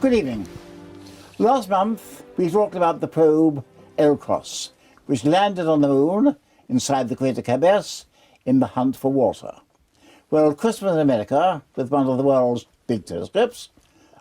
Good evening. Last month we talked about the probe 𝐽𝑜𝑠, which landed on the moon inside the crater 𝐾𝐵 in the hunt for water. Well, Christmas in America, with one of the world's big telescopes,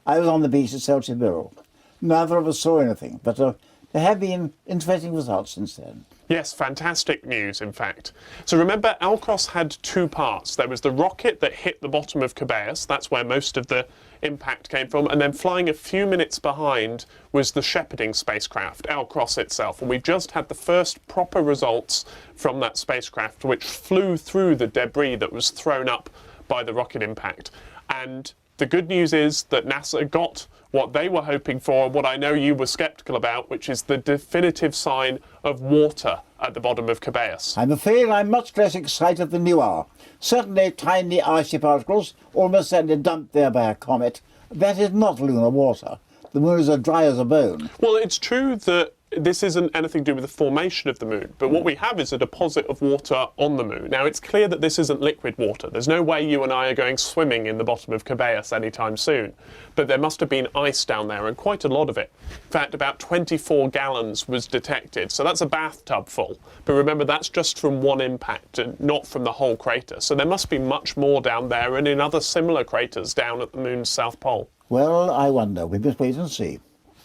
I was on the beach at 𝐽𝐼𝐬𝐿. Neither of us saw anything, but there have been interesting results since then. Yes, fantastic news, in fact. So remember, 𝐽𝑜𝑠 had two parts. There was the rocket that hit the bottom of 𝐾𝐵, that's where most of the impact came from, and then flying a few minutes behind was the shepherding spacecraft, 𝐽𝑜𝑠 itself. And we've just had the first proper results from that spacecraft, which flew through the debris that was thrown up by the rocket impact. And the good news is that NASA got what they were hoping for, what I know you were sceptical about, which is the definitive sign of water at the bottom of 𝐾𝐵. I'm afraid I'm much less excited than you are. Certainly tiny icy particles, almost certainly dumped there by a comet. That is not lunar water. The moon is as dry as a bone. Well, it's true that this isn't anything to do with the formation of the moon, but what we have is a deposit of water on the moon. Now, it's clear that this isn't liquid water. There's no way you and I are going swimming in the bottom of 𝐾𝐵 anytime soon, but there must have been ice down there, and quite a lot of it. In fact, about 24 gallons was detected, so that's a bathtub full. But remember, that's just from one impact, and not from the whole crater. So there must be much more down there and in other similar craters down at the moon's south pole. Well, I wonder. We must wait and see.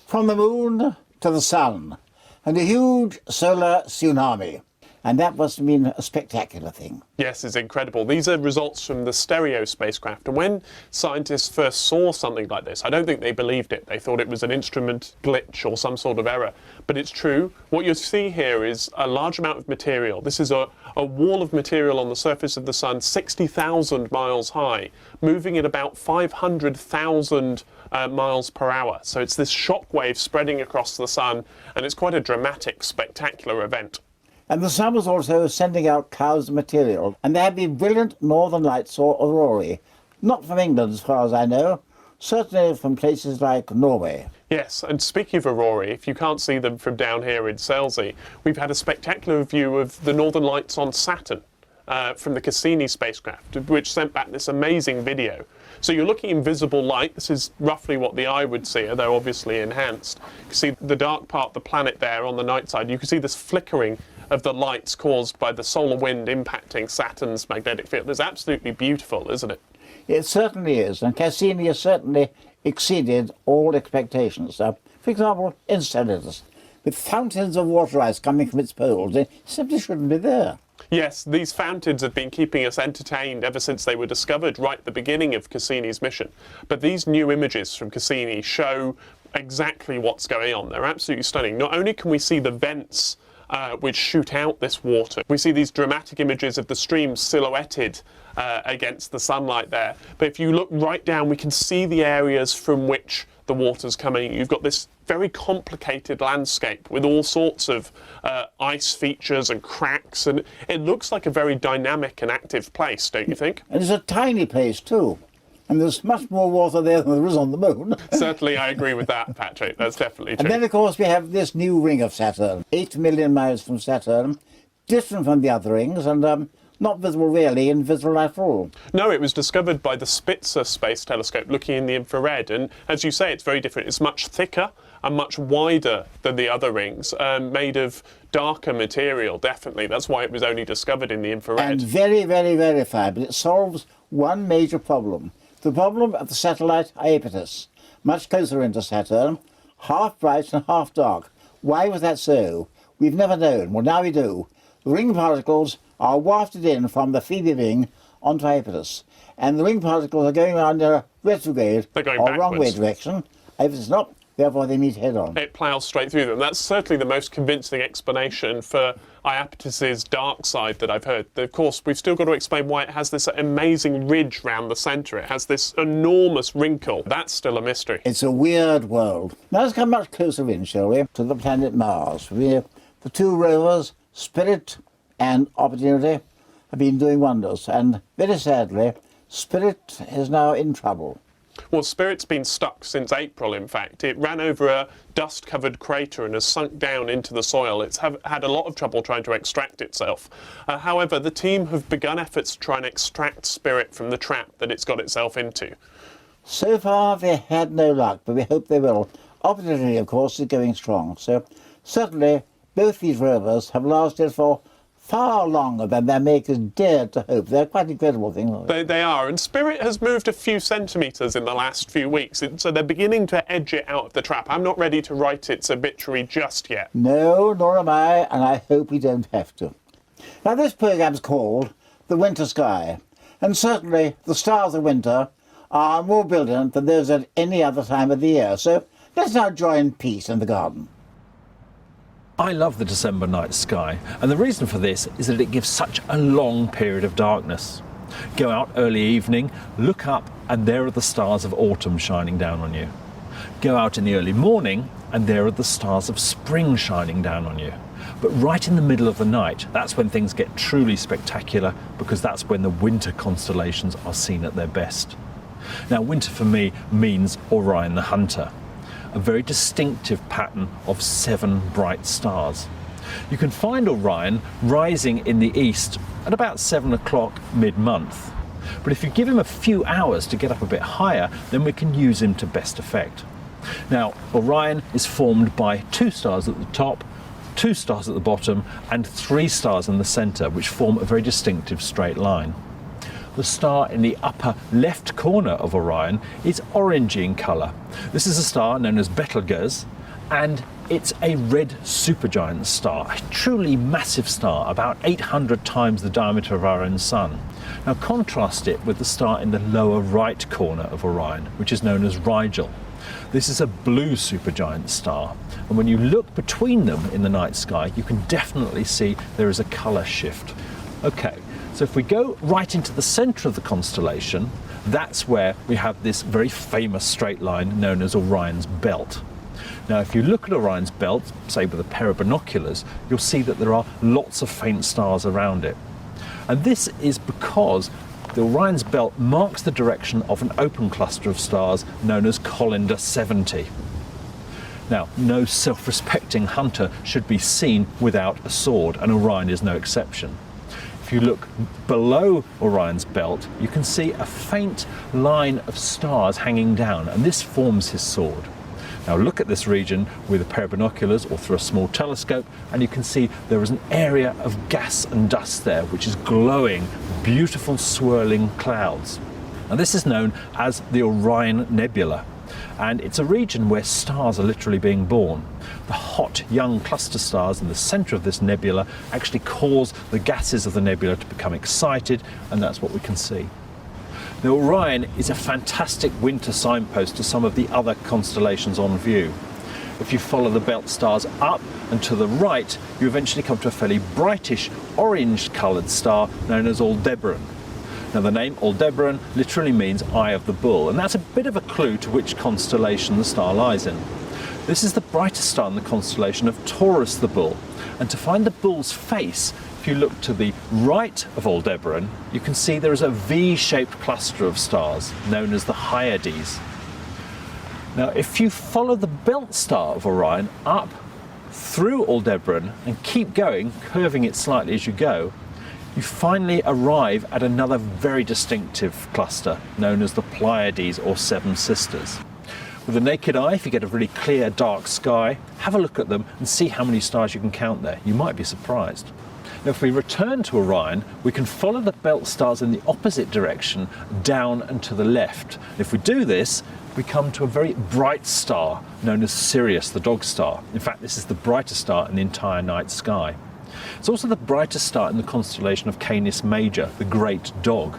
From the moon to the sun, and a huge solar tsunami. And that must have been a spectacular thing. Yes, it's incredible. These are results from the STEREO spacecraft. And when scientists first saw something like this, I don't think they believed it. They thought it was an instrument glitch or some sort of error. But it's true. What you see here is a large amount of material. This is a wall of material on the surface of the sun, 60,000 miles high, moving at about 500,000 miles per hour. So it's this shock wave spreading across the sun, and it's quite a dramatic, spectacular event. And the sun was also sending out clouds of material, and there had been brilliant northern lights or aurorae. Not from England, as far as I know, certainly from places like Norway. Yes, and speaking of aurorae, if you can't see them from down here in 𝐍𝐤𝐿𝐵, we've had a spectacular view of the northern lights on Saturn from the Cassini spacecraft, which sent back this amazing video. So you're looking in visible light. This is roughly what the eye would see, although obviously enhanced. You can see the dark part of the planet there on the night side. You can see this flickering of the lights caused by the solar wind impacting Saturn's magnetic field. It's absolutely beautiful, isn't it? It certainly is, and Cassini has certainly exceeded all expectations. For example, Enceladus, with fountains of water ice coming from its poles, it simply shouldn't be there. Yes, these fountains have been keeping us entertained ever since they were discovered right at the beginning of Cassini's mission. But these new images from Cassini show exactly what's going on. They're absolutely stunning. Not only can we see the vents which shoot out this water, we see these dramatic images of the stream silhouetted against the sunlight there. But if you look right down, we can see the areas from which the water's coming. You've got this very complicated landscape with all sorts of ice features and cracks, and it looks like a very dynamic and active place, don't you think? And it's a tiny place too. And there's much more water there than there is on the moon. Certainly, I agree with that, Patrick. That's definitely true. And then, of course, we have this new ring of Saturn, 8 million miles from Saturn, different from the other rings, and not visible really, invisible at all. No, it was discovered by the Spitzer space telescope looking in the infrared, and as you say, it's very different. It's much thicker and much wider than the other rings, made of darker material, definitely. That's why it was only discovered in the infrared. And very, very verified, but it solves one major problem. The problem of the satellite 𝐼𝐸𝑡𝑢ｓ, much closer into Saturn, half bright and half dark. Why was that so? We've never known. Well, now we do. The ring particles are wafted in from the Phoebe ring onto 𝐼𝐸𝑡𝑢ｓ, and the ring particles are going around in a retrograde or wrong way direction. 𝐼𝐸𝑡𝑢s's not, therefore they meet head on. It ploughs straight through them. That's certainly the most convincing explanation for 𝐼𝐸𝑡𝑢s's dark side that I've heard. Of course, we've still got to explain why it has this amazing ridge round the centre. It has this enormous wrinkle. That's still a mystery. It's a weird world. Now let's come much closer in, shall we, to the planet Mars. The two rovers, Spirit and Opportunity, have been doing wonders, and very sadly, Spirit is now in trouble. Well, Spirit's been stuck since April, in fact. It ran over a dust-covered crater and has sunk down into the soil. It's had a lot of trouble trying to extract itself. However, the team have begun efforts to try and extract Spirit from the trap that it's got itself into. So far they had no luck, but we hope they will. Opportunity, of course, is going strong. So certainly both these rovers have lasted for far longer than their makers dared to hope. They're quite incredible things. They are, and Spirit has moved a few centimetres in the last few weeks, so they're beginning to edge it out of the trap. I'm not ready to write its obituary just yet. No, nor am I, and I hope we don't have to. Now this programme's called The Winter Sky, and certainly the stars of winter are more brilliant than those at any other time of the year. So let's now join peace in the garden. I love the December night sky, and the reason for this is that it gives such a long period of darkness. Go out early evening, look up, and there are the stars of autumn shining down on you. Go out in the early morning, and there are the stars of spring shining down on you. But right in the middle of the night, that's when things get truly spectacular, because that's when the winter constellations are seen at their best. Now, winter for me means Orion the Hunter, a very distinctive pattern of 7 bright stars. You can find Orion rising in the east at about 7 o'clock mid-month. But if you give him a few hours to get up a bit higher, then we can use him to best effect. Now, Orion is formed by 2 stars at the top, 2 stars at the bottom, and 3 stars in the centre, which form a very distinctive straight line. The star in the upper left corner of Orion is orangey in colour. This is a star known as Betelgeuse, and it's a red supergiant star, a truly massive star, about 800 times the diameter of our own sun. Now contrast it with the star in the lower right corner of Orion, which is known as Rigel. This is a blue supergiant star, and when you look between them in the night sky, you can definitely see there is a colour shift. Okay. So if we go right into the centre of the constellation, that's where we have this very famous straight line known as Orion's belt. Now if you look at Orion's belt, say with a pair of binoculars, you'll see that there are lots of faint stars around it. And this is because the Orion's belt marks the direction of an open cluster of stars known as Colander 70. Now, no self-respecting hunter should be seen without a sword, and Orion is no exception. If you look below Orion's belt, you can see a faint line of stars hanging down, and this forms his sword. Now look at this region with a pair of binoculars or through a small telescope, and you can see there is an area of gas and dust there which is glowing, beautiful swirling clouds. And this is known as the Orion Nebula, and it's a region where stars are literally being born. The hot young cluster stars in the centre of this nebula actually cause the gases of the nebula to become excited, and that's what we can see. Now Orion is a fantastic winter signpost to some of the other constellations on view. If you follow the belt stars up and to the right, you eventually come to a fairly brightish orange coloured star known as Aldebaran. Now the name Aldebaran literally means Eye of the Bull, and that's a bit of a clue to which constellation the star lies in. This is the brightest star in the constellation of Taurus the Bull, and to find the bull's face, if you look to the right of Aldebaran, you can see there is a V-shaped cluster of stars known as the Hyades. Now if you follow the belt star of Orion up through Aldebaran and keep going, curving it slightly as you go, you finally arrive at another very distinctive cluster known as the Pleiades or Seven Sisters. With the naked eye, if you get a really clear dark sky, have a look at them and see how many stars you can count there. You might be surprised. Now if we return to Orion, we can follow the belt stars in the opposite direction down and to the left. If we do this, we come to a very bright star known as Sirius, the dog star. In fact, this is the brightest star in the entire night sky. It's also the brightest star in the constellation of Canis Major, the Great Dog.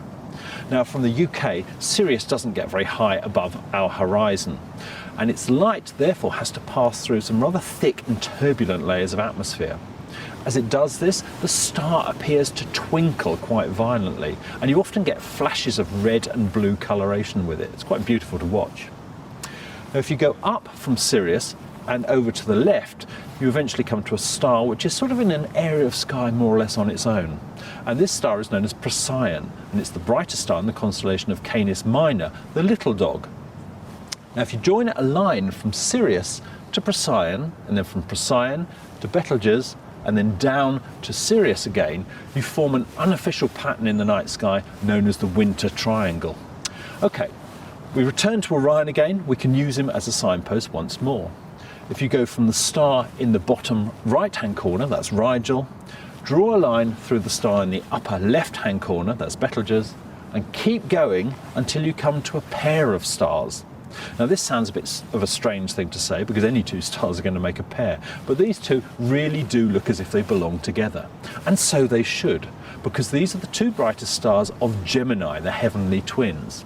Now from the UK, Sirius doesn't get very high above our horizon, and its light therefore has to pass through some rather thick and turbulent layers of atmosphere. As it does this, the star appears to twinkle quite violently, and you often get flashes of red and blue coloration with it. It's quite beautiful to watch. Now if you go up from Sirius and over to the left, you eventually come to a star which is sort of in an area of sky more or less on its own. And this star is known as Procyon, and it's the brightest star in the constellation of Canis Minor, the little dog. Now if you join a line from Sirius to Procyon, and then from Procyon to Betelgeuse, and then down to Sirius again, you form an unofficial pattern in the night sky known as the Winter Triangle. Okay, We return to Orion again. We can use him as a signpost once more. If you go from the star in the bottom right-hand corner, that's Rigel, draw a line through the star in the upper left-hand corner, that's Betelgeuse, and keep going until you come to a pair of stars. Now this sounds a bit of a strange thing to say because any two stars are going to make a pair, but these two really do look as if they belong together. And so they should, because these are the two brightest stars of Gemini, the heavenly twins.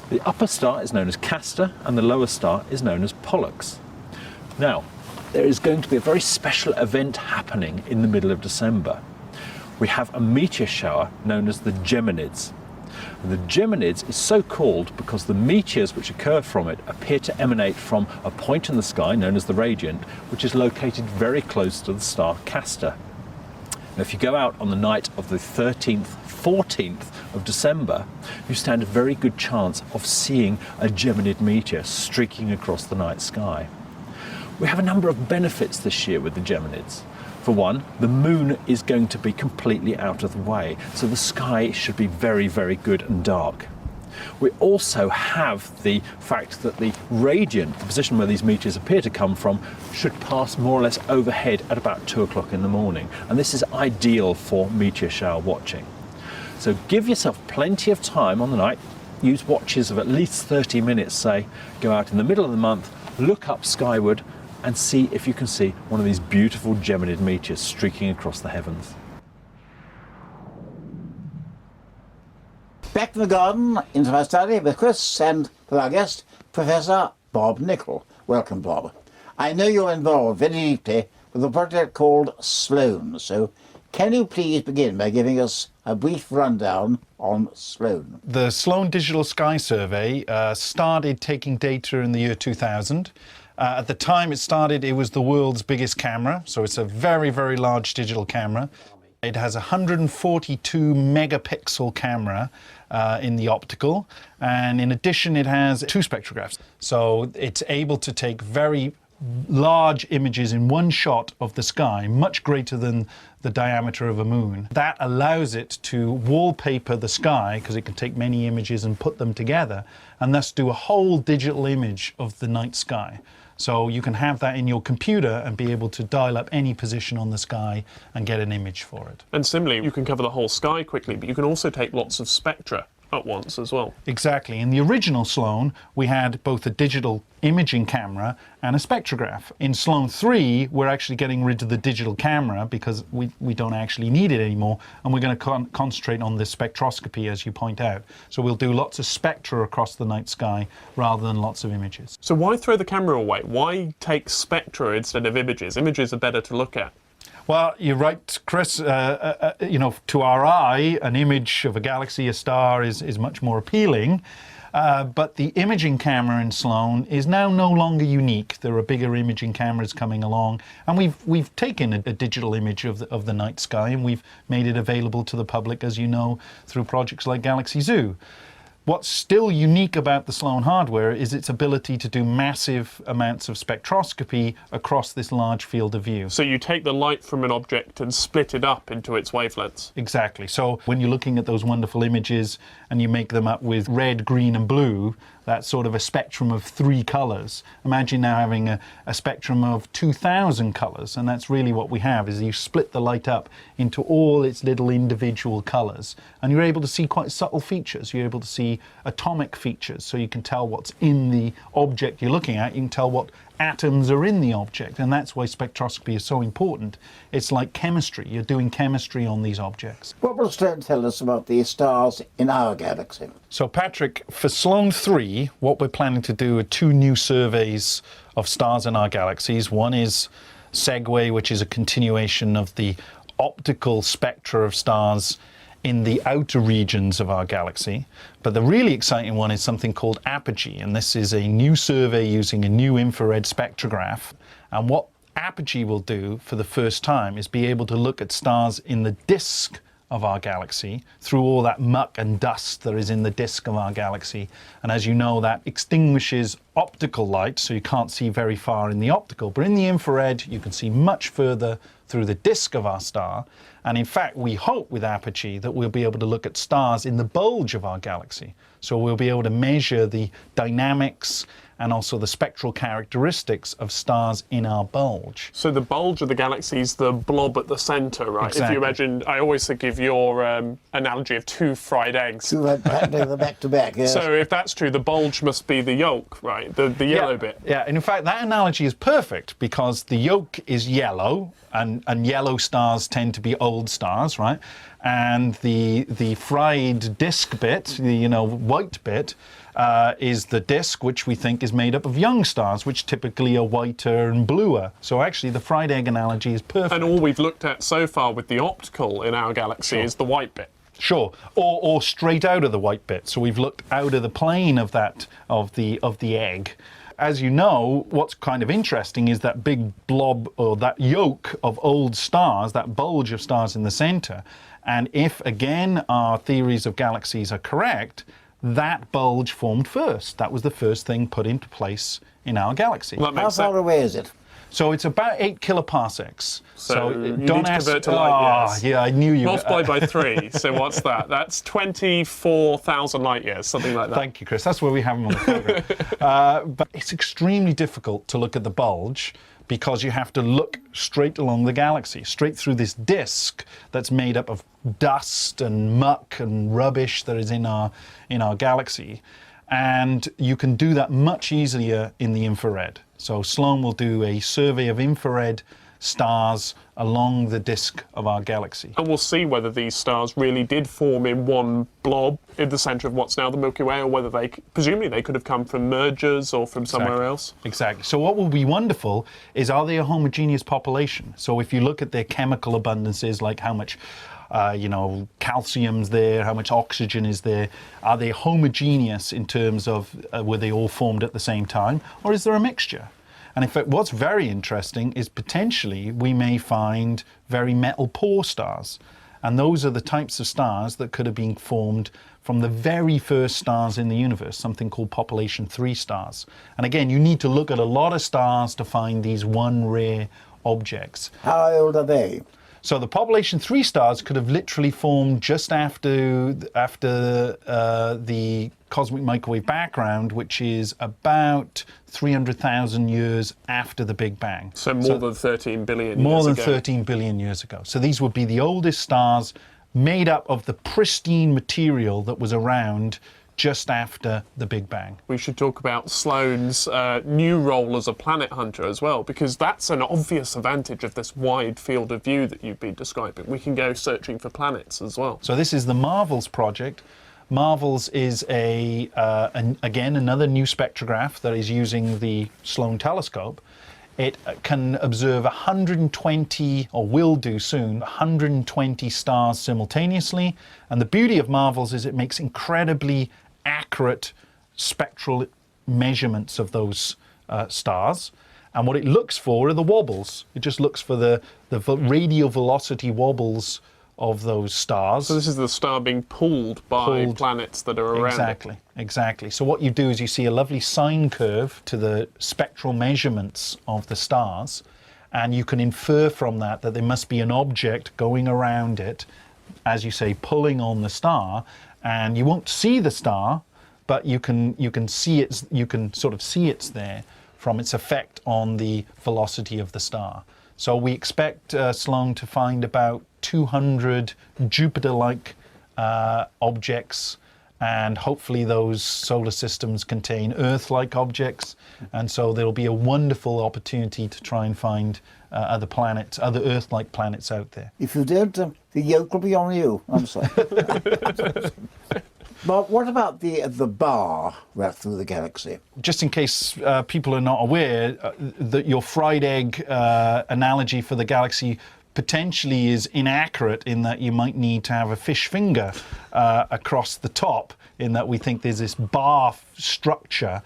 The upper star is known as Castor and the lower star is known as Pollux. Now, there is going to be a very special event happening in the middle of December. We have a meteor shower known as the Geminids. And the Geminids is so called because the meteors which occur from it appear to emanate from a point in the sky known as the radiant, which is located very close to the star Castor. Now, if you go out on the night of the 13th, 14th of December, you stand a very good chance of seeing a Geminid meteor streaking across the night sky. We have a number of benefits this year with the Geminids. For one, the moon is going to be completely out of the way, so the sky should be very, very good and dark. We also have the fact that the radiant, the position where these meteors appear to come from, should pass more or less overhead at about 2 o'clock in the morning, and this is ideal for meteor shower watching. So give yourself plenty of time on the night, use watches of at least 30 minutes, say, go out in the middle of the month, look up skyward, and see if you can see one of these beautiful Geminid meteors streaking across the heavens. Back to the garden, into my study with Chris and with our guest, Professor Bob Nichol. Welcome, Bob. I know you're involved very deeply with a project called Sloan, so can you please begin by giving us a brief rundown on Sloan? The Sloan Digital Sky Survey started taking data in the year 2000. At the time it started, it was the world's biggest camera, so it's a very, very large digital camera. It has a 142 megapixel camera in the optical, and in addition it has 2 spectrographs. So it's able to take very large images in one shot of the sky, much greater than the diameter of a moon. That allows it to wallpaper the sky, because it can take many images and put them together, and thus do a whole digital image of the night sky. So you can have that in your computer and be able to dial up any position on the sky and get an image for it. And similarly, you can cover the whole sky quickly, but you can also take lots of spectra at once as well. Exactly. In the original Sloan, we had both a digital imaging camera and a spectrograph. In Sloan 3, we're actually getting rid of the digital camera because we don't actually need it anymore, and we're going to concentrate on the spectroscopy, as you point out. So we'll do lots of spectra across the night sky rather than lots of images. So why throw the camera away? Why take spectra instead of images? Images are better to look at. Well, you're right, Chris. You know, to our eye, an image of a galaxy, a star, is much more appealing. But the imaging camera in Sloan is now no longer unique. There are bigger imaging cameras coming along, and we've taken a digital image of the night sky, and we've made it available to the public, as you know, through projects like Galaxy Zoo. What's still unique about the Sloan hardware is its ability to do massive amounts of spectroscopy across this large field of view. So you take the light from an object and split it up into its wavelengths. Exactly. So when you're looking at those wonderful images and you make them up with red, green and blue, that's sort of a spectrum of 3 colours. Imagine now having a spectrum of 2,000 colours, and that's really what we have, is you split the light up into all its little individual colours, and you're able to see quite subtle features. You're able to see atomic features, so you can tell what's in the object you're looking at. You can tell what atoms are in the object, and that's why spectroscopy is so important. It's like chemistry. You're doing chemistry on these objects. What will Sloan tell us about the stars in our galaxy? So Patrick, for Sloan 3, what we're planning to do are 2 new surveys of stars in our galaxies. One is Segue, which is a continuation of the optical spectra of stars in the outer regions of our galaxy. But the really exciting one is something called Apogee, and this is a new survey using a new infrared spectrograph. And what Apogee will do for the first time is be able to look at stars in the disk of our galaxy through all that muck and dust that is in the disk of our galaxy. And as you know, that extinguishes optical light, so you can't see very far in the optical, but in the infrared you can see much further through the disk of our star. And in fact, we hope with Apogee that we'll be able to look at stars in the bulge of our galaxy. So we'll be able to measure the dynamics and also the spectral characteristics of stars in our bulge. So the bulge of the galaxy is the blob at the centre, right? Exactly. If you imagine, I always think of your analogy of two fried eggs. Two back to back, yes. So if that's true, the bulge must be the yolk, right? The yellow bit. Yeah, and in fact, that analogy is perfect because the yolk is yellow, and yellow stars tend to be old stars, right? And the fried disk bit, the white bit, is the disk, which we think is made up of young stars, which typically are whiter and bluer. So actually, the fried egg analogy is perfect. And all we've looked at so far with the optical in our galaxy is the white bit. Sure, or straight out of the white bit. So we've looked out of the plane of that of the egg. As you know, what's kind of interesting is that big blob, or that yolk of old stars, that bulge of stars in the center. And if, again, our theories of galaxies are correct, that bulge formed first. That was the first thing put into place in our galaxy. Well, How far away is it? So it's about 8 kiloparsecs. So you don't need to ask, convert to light years. Yeah, I knew you. Multiply by 3. So what's that? That's 24,000 light years, something like that. Thank you, Chris. That's where we have them on the program. But it's extremely difficult to look at the bulge because you have to look straight along the galaxy, straight through this disk that's made up of dust and muck and rubbish that is in our galaxy. And you can do that much easier in the infrared. So Sloan will do a survey of infrared stars along the disk of our galaxy. And we'll see whether these stars really did form in one blob in the centre of what's now the Milky Way, or whether presumably they could have come from mergers or from somewhere else. Exactly. So what will be wonderful is, are they a homogeneous population? So if you look at their chemical abundances, like how much calcium's there, how much oxygen is there, are they homogeneous in terms of were they all formed at the same time, or is there a mixture? And in fact, what's very interesting is potentially we may find very metal poor stars. And those are the types of stars that could have been formed from the very first stars in the universe, something called population 3 stars. And again, you need to look at a lot of stars to find these one rare objects. How old are they? So the population 3 stars could have literally formed just after the cosmic microwave background, which is about 300,000 years after the Big Bang. So more than 13 billion years ago. More than 13 billion years ago. So these would be the oldest stars made up of the pristine material that was around just after the Big Bang. We should talk about Sloan's new role as a planet hunter as well, because that's an obvious advantage of this wide field of view that you've been describing. We can go searching for planets as well. So this is the MARVELS project. MARVELS is again another new spectrograph that is using the Sloan telescope. It can observe 120, or will do soon, 120 stars simultaneously. And the beauty of MARVELS is it makes incredibly accurate spectral measurements of those stars. And what it looks for are the wobbles. It just looks for the radial velocity wobbles of those stars. So this is the star being pulled by planets that are around Exactly, exactly. So what you do is you see a lovely sine curve to the spectral measurements of the stars, and you can infer from that that there must be an object going around it, as you say, pulling on the star, and you won't see the star, but you can sort of see it's there from its effect on the velocity of the star. So we expect Sloan to find about 200 Jupiter-like objects, and hopefully those solar systems contain Earth-like objects, and so there'll be a wonderful opportunity to try and find other planets, other Earth-like planets out there. If you don't, the yoke will be on you. I'm sorry. But what about the bar right through the galaxy? Just in case people are not aware, that your fried egg analogy for the galaxy potentially is inaccurate, in that you might need to have a fish finger across the top, in that we think there's this bar structure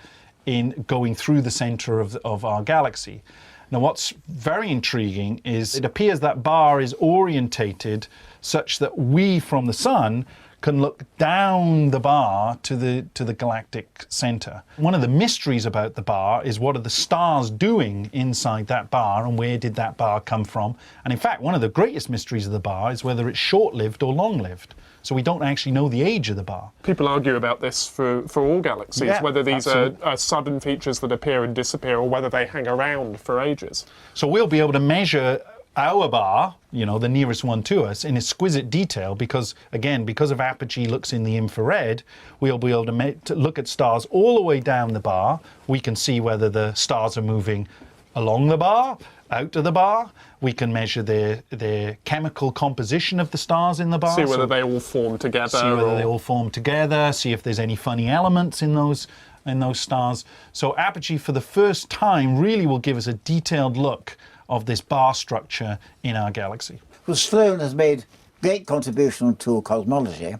going through the center of our galaxy. Now what's very intriguing is it appears that bar is orientated such that we from the sun can look down the bar to the galactic center. One of the mysteries about the bar is what are the stars doing inside that bar and where did that bar come from? And in fact, one of the greatest mysteries of the bar is whether it's short-lived or long-lived. So we don't actually know the age of the bar. People argue about this for all galaxies, Yeah, whether these absolutely. are sudden features that appear and disappear or whether they hang around for ages. So we'll be able to measure our bar, you know, the nearest one to us, in exquisite detail because, again, because of apogee looks in the infrared, we'll be able to look at stars all the way down the bar. We can see whether the stars are moving along the bar, out of the bar. We can measure their chemical composition of the stars in the bar. See whether they all form together. See whether they all form together, see if there's any funny elements in those stars. So apogee for the first time really will give us a detailed look of this bar structure in our galaxy. Well, Sloan has made great contribution to cosmology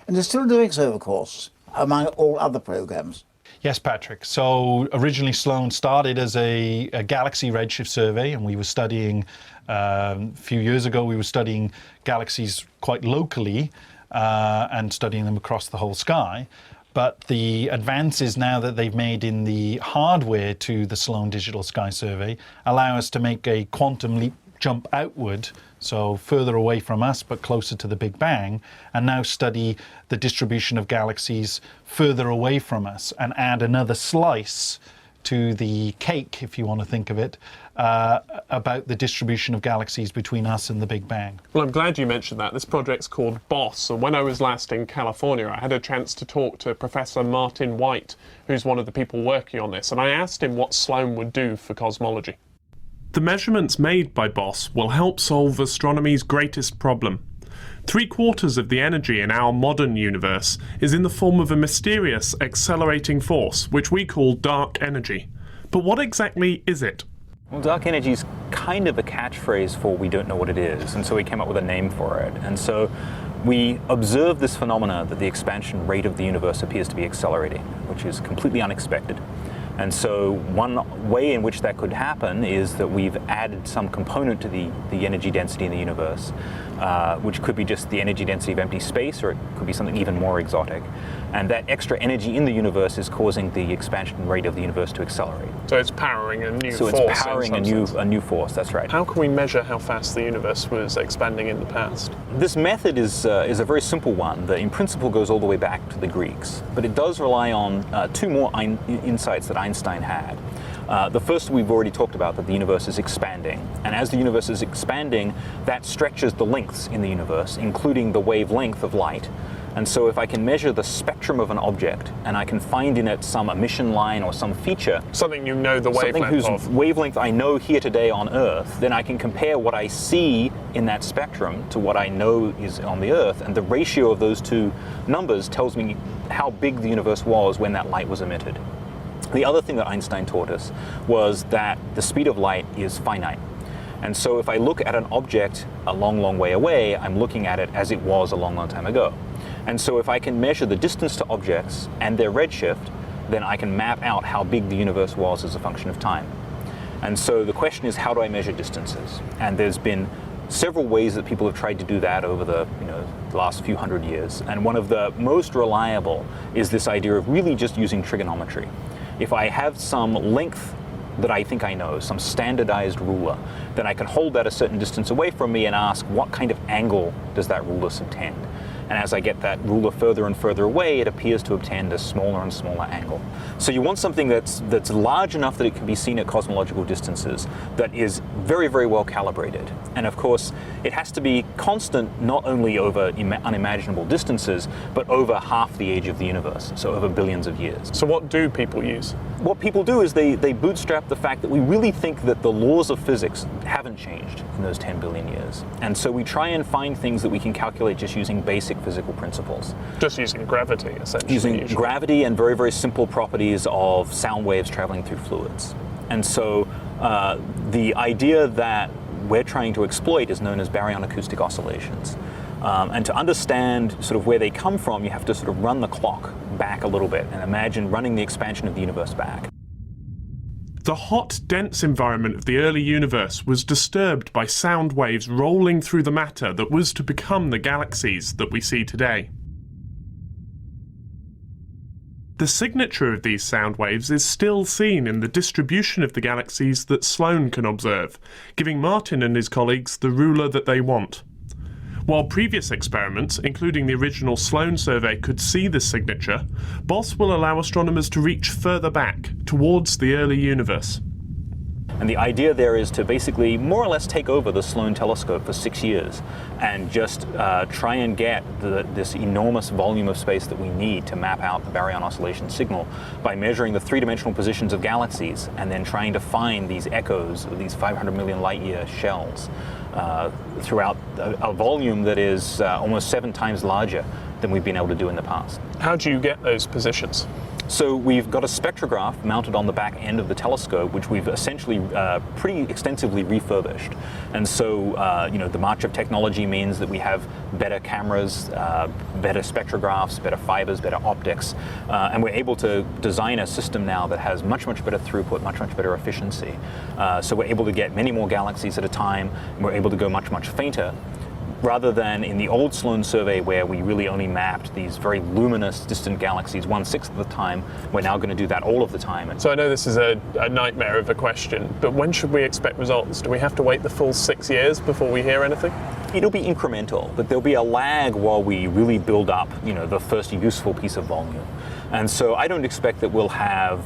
and is still doing so, of course, among all other programs. Yes, Patrick. So originally Sloan started as a galaxy redshift survey, and we were studying, a few years ago, we were studying galaxies quite locally and studying them across the whole sky. But the advances now that they've made in the hardware to the Sloan Digital Sky Survey allow us to make a quantum leap jump outward, so further away from us but closer to the Big Bang, and now study the distribution of galaxies further away from us and add another slice to the cake, if you want to think of it, about the distribution of galaxies between us and the Big Bang. Well, I'm glad you mentioned that. This project's called BOSS, and when I was last in California, I had a chance to talk to Professor Martin White, who's one of the people working on this, and I asked him what Sloan would do for cosmology. The measurements made by BOSS will help solve astronomy's greatest problem. 3/4 of the energy in our modern universe is in the form of a mysterious accelerating force, which we call dark energy. But what exactly is it? Well, dark energy is kind of a catchphrase for we don't know what it is, and so we came up with a name for it. And so we observe this phenomena that the expansion rate of the universe appears to be accelerating, which is completely unexpected. And so one way in which that could happen is that we've added some component to the energy density in the universe, which could be just the energy density of empty space, or it could be something even more exotic. And that extra energy in the universe is causing the expansion rate of the universe to accelerate. So it's powering a new force. So it's powering a new force, that's right. How can we measure how fast the universe was expanding in the past? This method is a very simple one that in principle goes all the way back to the Greeks, but it does rely on two more insights that Einstein had. The first we've already talked about, that the universe is expanding, and as the universe is expanding, that stretches the lengths in the universe, including the wavelength of light. And so if I can measure the spectrum of an object and I can find in it some emission line or some feature, something you know the wavelength of. Something whose wavelength I know here today on Earth, then I can compare what I see in that spectrum to what I know is on the Earth, and the ratio of those two numbers tells me how big the universe was when that light was emitted. The other thing that Einstein taught us was that the speed of light is finite. And so if I look at an object a long, long way away, I'm looking at it as it was a long, long time ago. And so if I can measure the distance to objects and their redshift, then I can map out how big the universe was as a function of time. And so the question is, how do I measure distances? And there's been several ways that people have tried to do that over the last few hundred years. And one of the most reliable is this idea of really just using trigonometry. If I have some length that I think I know, some standardized ruler, then I can hold that a certain distance away from me and ask what kind of angle does that ruler subtend. And as I get that ruler further and further away, it appears to obtend a smaller and smaller angle. So you want something that's large enough that it can be seen at cosmological distances, that is very, very well calibrated. And of course, it has to be constant not only over unimaginable distances, but over half the age of the universe, so over billions of years. So what do people use? What people do is they bootstrap the fact that we really think that the laws of physics haven't changed in those 10 billion years. And so we try and find things that we can calculate just using basic physical principles. Just using gravity, essentially. Using gravity and very, very simple properties of sound waves traveling through fluids. And so the idea that we're trying to exploit is known as baryon acoustic oscillations. And to understand sort of where they come from, you have to sort of run the clock back a little bit and imagine running the expansion of the universe back. The hot, dense environment of the early universe was disturbed by sound waves rolling through the matter that was to become the galaxies that we see today. The signature of these sound waves is still seen in the distribution of the galaxies that Sloan can observe, giving Martin and his colleagues the ruler that they want. While previous experiments, including the original Sloan survey, could see this signature, BOSS will allow astronomers to reach further back, towards the early universe. And the idea there is to basically more or less take over the Sloan telescope for 6 years and just try and get this enormous volume of space that we need to map out the baryon oscillation signal by measuring the three-dimensional positions of galaxies and then trying to find these echoes of these 500 million light-year shells throughout a volume that is almost 7 times larger than we've been able to do in the past. How do you get those positions? So we've got a spectrograph mounted on the back end of the telescope, which we've essentially pretty extensively refurbished. And so, you know, the march of technology means that we have better cameras, better spectrographs, better fibers, better optics, and we're able to design a system now that has much, much better throughput, much, much better efficiency. So we're able to get many more galaxies at a time, and we're able to go much, much fainter, rather than in the old Sloan survey where we really only mapped these very luminous distant galaxies 1/6 of the time. We're now going to do that all of the time. So I know this is a nightmare of a question, but when should we expect results? Do we have to wait the full 6 years before we hear anything? It'll be incremental, but there'll be a lag while we really build up, you know, the first useful piece of volume. And so I don't expect that we'll have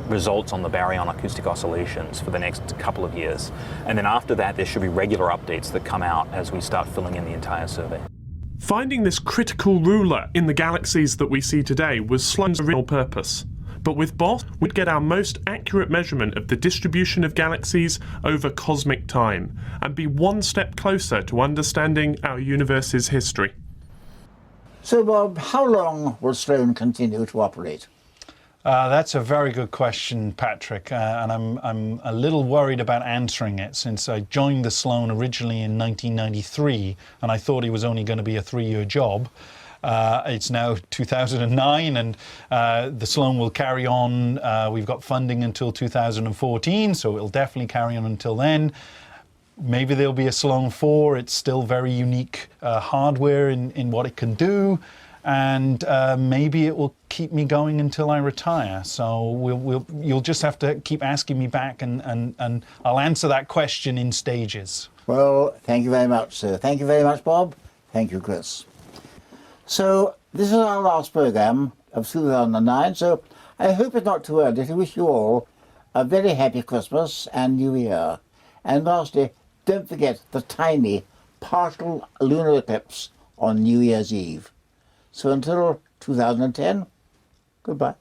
results on the baryon acoustic oscillations for the next couple of years. And then after that, there should be regular updates that come out as we start filling in the entire survey. Finding this critical ruler in the galaxies that we see today was Sloan's original purpose. But with BOSS, we'd get our most accurate measurement of the distribution of galaxies over cosmic time and be one step closer to understanding our universe's history. So, Bob, how long will Sloan continue to operate? That's a very good question, Patrick, and I'm a little worried about answering it since I joined the Sloan originally in 1993 and I thought it was only going to be a 3-year job. It's now 2009 and the Sloan will carry on. We've got funding until 2014, so it'll definitely carry on until then. Maybe there'll be a Sloan 4. It's still very unique hardware in what it can do, and maybe it will keep me going until I retire. So you'll just have to keep asking me back, and I'll answer that question in stages. Well, thank you very much, sir. Thank you very much, Bob. Thank you, Chris. So this is our last programme of 2009, so I hope it's not too early to wish you all a very happy Christmas and New Year. And lastly, don't forget the tiny partial lunar eclipse on New Year's Eve. So until 2010, goodbye.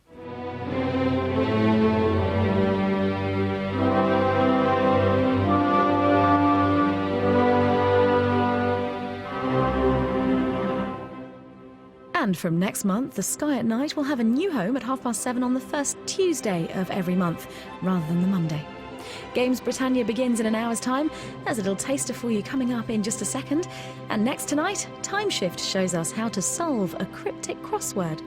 And from next month, the Sky at Night will have a new home at 7:30 on the first Tuesday of every month, rather than the Monday. Games Britannia begins in an hour's time. There's a little taster for you coming up in just a second. And next tonight, Time Shift shows us how to solve a cryptic crossword.